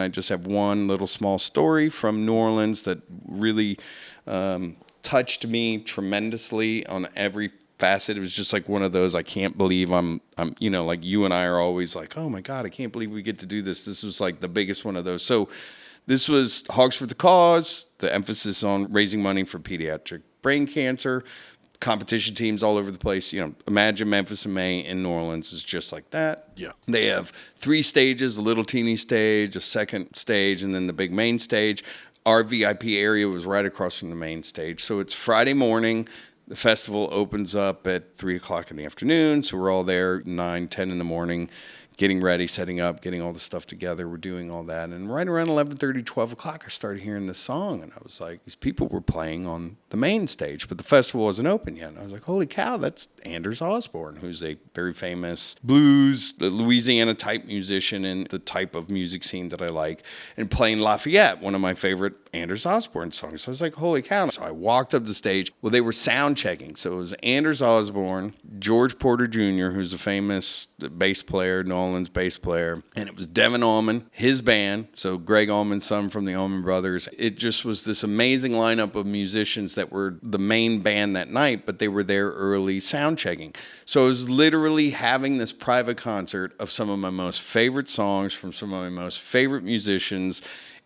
I just have one little small story from New Orleans that really touched me tremendously on every facet. It was just like one of those, I can't believe I'm like you and I are always like, oh my God, I can't believe we get to do this. This was like the biggest one of those. So this was Hogs for the Cause, the emphasis on raising money for pediatric brain cancer. Competition teams all over the place. Imagine Memphis in May in New Orleans is just like that. Yeah. They have 3 stages, a little teeny stage, a second stage, and then the big main stage. Our VIP area was right across from the main stage. So it's Friday morning. The festival opens up at 3 o'clock in the afternoon. So we're all there 9, 10 in the morning, getting ready, setting up, getting all the stuff together. We're doing all that. And right around 11:30, 12 o'clock, I started hearing this song. And I was like, these people were playing on the main stage, but the festival wasn't open yet. And I was like, holy cow, that's Anders Osborne, who's a very famous blues, Louisiana type musician in the type of music scene that I like, and playing Lafayette, one of my favorite Anders Osborne songs. So I was like, holy cow. So I walked up the stage. Well, they were sound checking. So it was Anders Osborne, George Porter Jr., who's a famous bass player, New Orleans bass player, and it was Devin Allman, his band. So Greg Allman's son from the Allman Brothers. It just was this amazing lineup of musicians that were the main band that night, but they were there early sound checking. So I was literally having this private concert of some of my most favorite songs from some of my most favorite musicians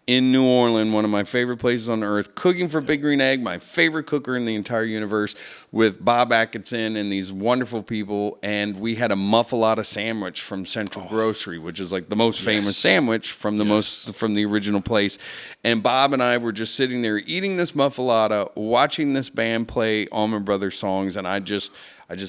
in New Orleans, one of my favorite places on earth, cooking for Big Green Egg, my favorite cooker in the entire universe, with Bob Atkinson and these wonderful people. And we had a muffalata sandwich from Central Grocery, which is like the most famous sandwich from the original place. And Bob and I were just sitting there eating this muffalata, watching this band play Allman Brothers songs, and I just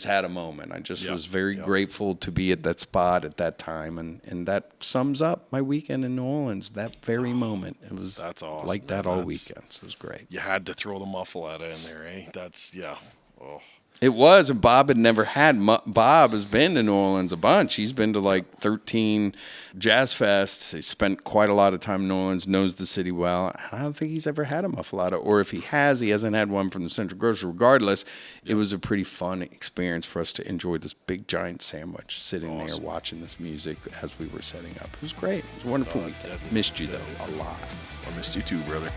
had a moment. I just was very grateful to be at that spot at that time. And that sums up my weekend in New Orleans, that very moment. It was That's awesome. like that all weekend. So it was great. You had to throw the muffaletta in there, eh? Oh. It was, and Bob had never had. Bob has been to New Orleans a bunch. He's been to like 13 jazz fests. He spent quite a lot of time in New Orleans, knows the city well. I don't think he's ever had a muffalata, or if he has, he hasn't had one from the Central Grocery. Regardless, it was a pretty fun experience for us to enjoy this big giant sandwich, sitting there watching this music as we were setting up. It was great. It was a wonderful weekend. Missed you though a lot. I missed you too, brother.